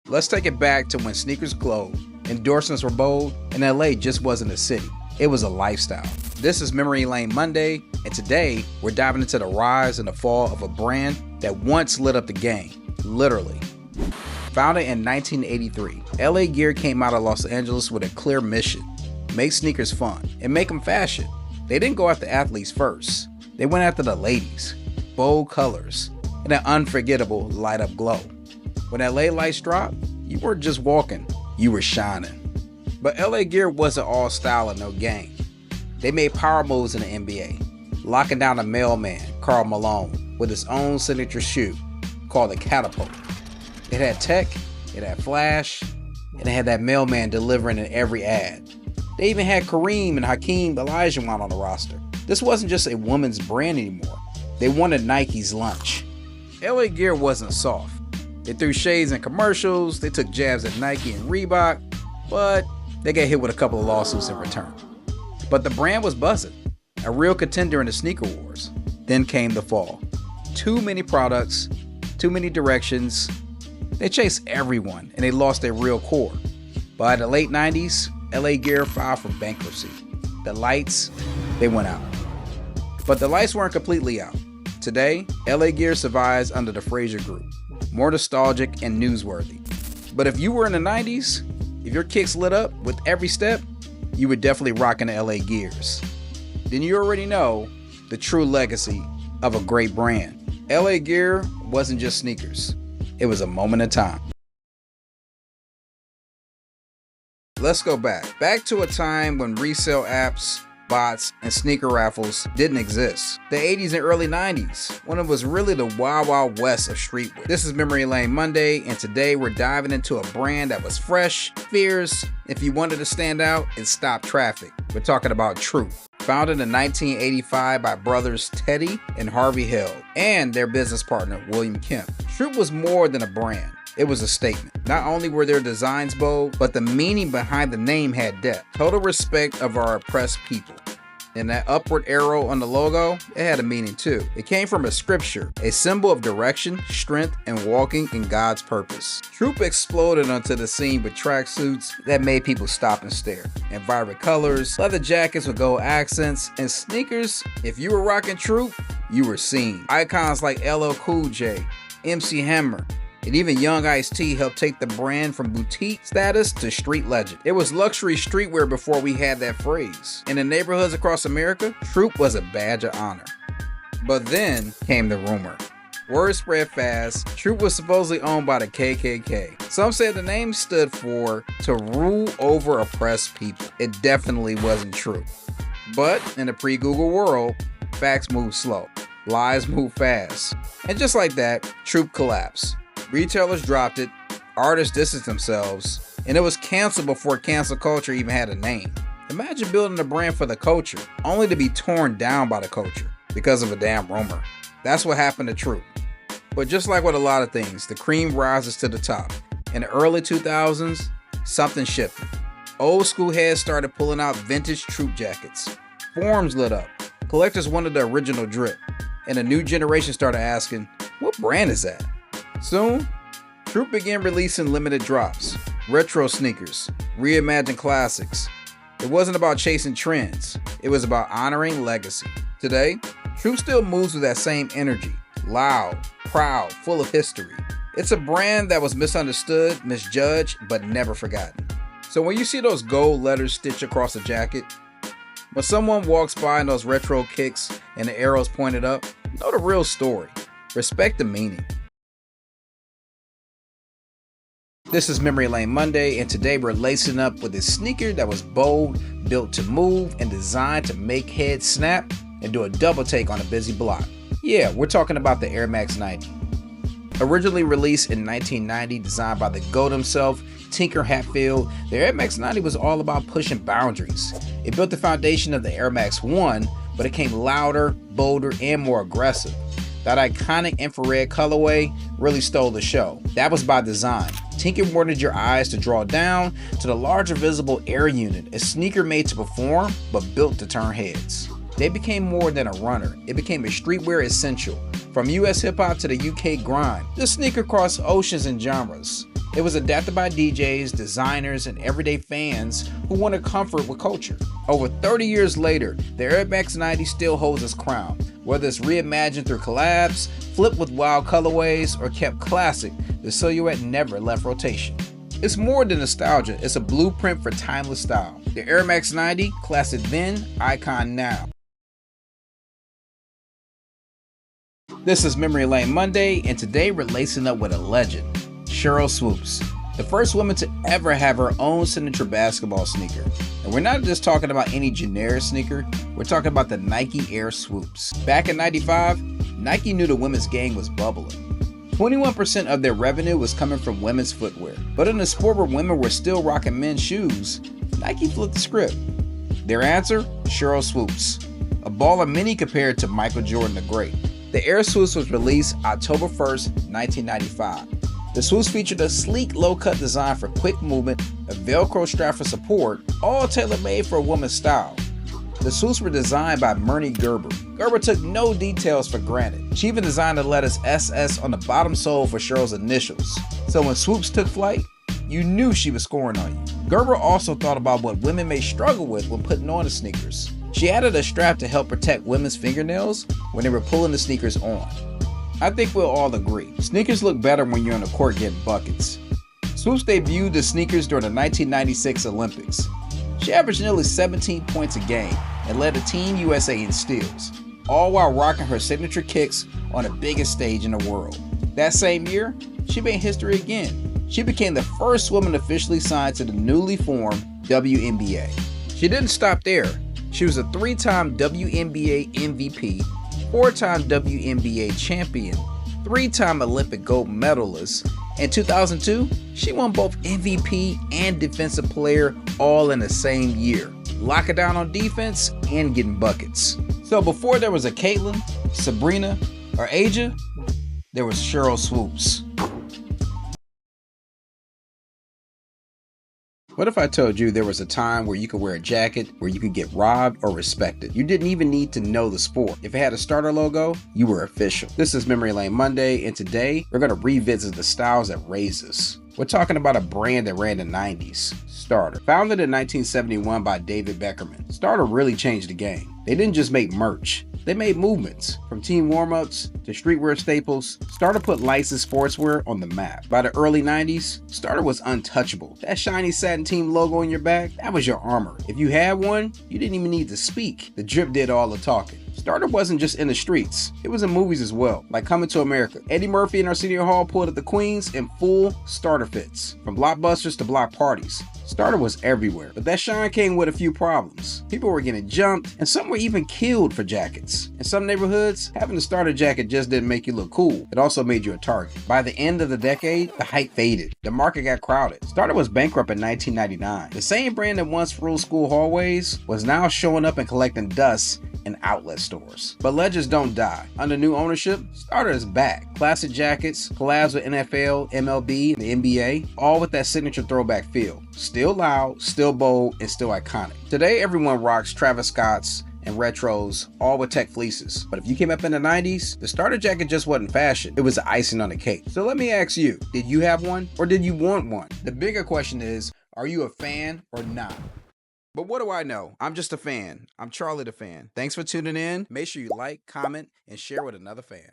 Let's take it back to when sneakers glowed, endorsements were bold, and LA just wasn't a city. It was a lifestyle. This is Memory Lane Monday, and today we're diving into the rise and the fall of a brand that once lit up the game, literally. Founded in 1983, LA Gear came out of Los Angeles with a clear mission: make sneakers fun and make them fashion. They didn't go after athletes first. They went after the ladies, bold colors, and an unforgettable light up glow. When LA lights dropped, you weren't just walking, you were shining. But LA Gear wasn't all style and no game. They made power moves in the NBA, locking down a mailman, Karl Malone, with his own signature shoe called the Catapult. It had tech, it had flash, and it had that mailman delivering in every ad. They even had Kareem and Hakeem Olajuwon on the roster. This wasn't just a woman's brand anymore. They wanted Nike's lunch. LA Gear wasn't soft. They threw shades in commercials, they took jabs at Nike and Reebok, but they got hit with a couple of lawsuits in return. But the brand was buzzing, a real contender in the sneaker wars. Then came the fall. Too many products, too many directions. They chased everyone and they lost their real core. By the late 90s, LA Gear filed for bankruptcy. The lights, they went out. But the lights weren't completely out. Today, LA Gear survives under the Fraser Group, more nostalgic and newsworthy. But if you were in the 90s, if your kicks lit up with every step, you were definitely rocking the LA Gears. Then you already know the true legacy of a great brand. LA Gear wasn't just sneakers. It was a moment in time. Let's go back to a time when resale apps, bots, and sneaker raffles didn't exist. The 80s and early 90s, when it was really the wild wild west of streetwear. This is Memory Lane Monday, and today we're diving into a brand that was fresh, fierce, if you wanted to stand out, and stop traffic. We're talking about Troop. Founded in 1985 by brothers Teddy and Harvey Hill and their business partner William Kemp. Troop was more than a brand. It was a statement. Not only were their designs bold, but the meaning behind the name had depth. Total respect of our oppressed people. And that upward arrow on the logo, it had a meaning too. It came from a scripture, a symbol of direction, strength, and walking in God's purpose. Troop exploded onto the scene with tracksuits that made people stop and stare. And vibrant colors, leather jackets with gold accents, and sneakers. If you were rocking Troop, you were seen. Icons like LL Cool J, MC Hammer, and even Young Ice-T helped take the brand from boutique status to street legend. It was luxury streetwear before we had that phrase. In the neighborhoods across America, Troop was a badge of honor. But then came the rumor. Word spread fast. Troop was supposedly owned by the KKK. Some said the name stood for to rule over oppressed people. It definitely wasn't true. But in the pre-Google world, facts move slow. Lies move fast. And just like that, Troop collapsed. Retailers dropped it, artists distanced themselves, and it was canceled before cancel culture even had a name. Imagine building a brand for the culture, only to be torn down by the culture because of a damn rumor. That's what happened to Troop. But just like with a lot of things, the cream rises to the top. In the early 2000s, something shifted. Old school heads started pulling out vintage Troop jackets. Forums lit up. Collectors wanted the original drip. And a new generation started asking, what brand is that? Soon, Troop began releasing limited drops, retro sneakers, reimagined classics. It wasn't about chasing trends, it was about honoring legacy. Today, Troop still moves with that same energy, loud, proud, full of history. It's a brand that was misunderstood, misjudged, but never forgotten. So when you see those gold letters stitched across a jacket, when someone walks by in those retro kicks and the arrows pointed up, know the real story. Respect the meaning. This is Memory Lane Monday, and today we're lacing up with a sneaker that was bold, built to move, and designed to make heads snap and do a double take on a busy block. Yeah, we're talking about the Air Max 90. Originally released in 1990, designed by the GOAT himself, Tinker Hatfield, the Air Max 90 was all about pushing boundaries. It built the foundation of the Air Max 1, but it came louder, bolder, and more aggressive. That iconic infrared colorway really stole the show. That was by design. Tinker wanted your eyes to draw down to the larger visible air unit, a sneaker made to perform, but built to turn heads. They became more than a runner. It became a streetwear essential. From US hip hop to the UK grime, this sneaker crossed oceans and genres. It was adapted by DJs, designers, and everyday fans who wanted comfort with culture. Over 30 years later, the Air Max 90 still holds its crown. Whether it's reimagined through collabs, flipped with wild colorways, or kept classic, the silhouette never left rotation. It's more than nostalgia, it's a blueprint for timeless style. The Air Max 90, classic then, icon now. This is Memory Lane Monday, and today we're lacing up with a legend, Air Swoopes, the first woman to ever have her own signature basketball sneaker. And we're not just talking about any generic sneaker, we're talking about the Nike Air Swoopes. Back in '95, Nike knew the women's game was bubbling. 21% of their revenue was coming from women's footwear. But in a sport where women were still rocking men's shoes, Nike flipped the script. Their answer? Air Swoopes. A baller many compared to Michael Jordan the Great. The Air Swoopes was released October 1st, 1995. The swoops featured a sleek, low-cut design for quick movement, a Velcro strap for support, all tailor-made for a woman's style. The swoops were designed by Myrnie Gerber. Gerber took no details for granted. She even designed the letters SS on the bottom sole for Cheryl's initials. So when swoops took flight, you knew she was scoring on you. Gerber also thought about what women may struggle with when putting on the sneakers. She added a strap to help protect women's fingernails when they were pulling the sneakers on. I think we'll all agree, sneakers look better when you're on the court getting buckets. Swoopes debuted the sneakers during the 1996 Olympics. She averaged nearly 17 points a game and led the Team USA in steals, all while rocking her signature kicks on the biggest stage in the world. That same year, she made history again. She became the first woman officially signed to the newly formed WNBA. She didn't stop there. She was a 3-time WNBA MVP, 4-time WNBA champion, 3-time Olympic gold medalist. In 2002, she won both MVP and Defensive Player all in the same year, locking down on defense and getting buckets. So before there was a Caitlin, Sabrina, or Aja, there was Air Swoopes. What if I told you there was a time where you could wear a jacket where you could get robbed or respected? You didn't even need to know the sport. If it had a starter logo, you were official. This is Memory Lane Monday, and today we're going to revisit the styles that raised us. We're talking about a brand that ran the 90s, Starter. Founded in 1971 by David Beckerman, Starter really changed the game. They didn't just make merch. They made movements. From team warm-ups to streetwear staples, Starter put licensed sportswear on the map. By the early 90s, Starter was untouchable. That shiny satin team logo on your back, that was your armor. If you had one, you didn't even need to speak. The drip did all the talking. Starter wasn't just in the streets, it was in movies as well, like Coming to America. Eddie Murphy in Arsenio Hall pulled at the Queens in full Starter fits. From blockbusters to block parties, Starter was everywhere. But that shine came with a few problems. People were getting jumped, and some were even killed for jackets. In some neighborhoods, having a Starter jacket just didn't make you look cool. It also made you a target. By the end of the decade, the hype faded. The market got crowded. Starter was bankrupt in 1999. The same brand that once ruled school hallways was now showing up and collecting dust in outlet stores. But legends don't die. Under new ownership, Starter is back. Classic jackets, collabs with NFL, MLB, and the NBA, all with that signature throwback feel. Still loud, still bold, and still iconic. Today, everyone rocks Travis Scott's and retros, all with tech fleeces. But if you came up in the 90s, the Starter jacket just wasn't fashion. It was the icing on the cake. So let me ask you, did you have one or did you want one? The bigger question is, are you a fan or not? But what do I know? I'm just a fan. I'm Charlie the Fan. Thanks for tuning in. Make sure you like, comment, and share with another fan.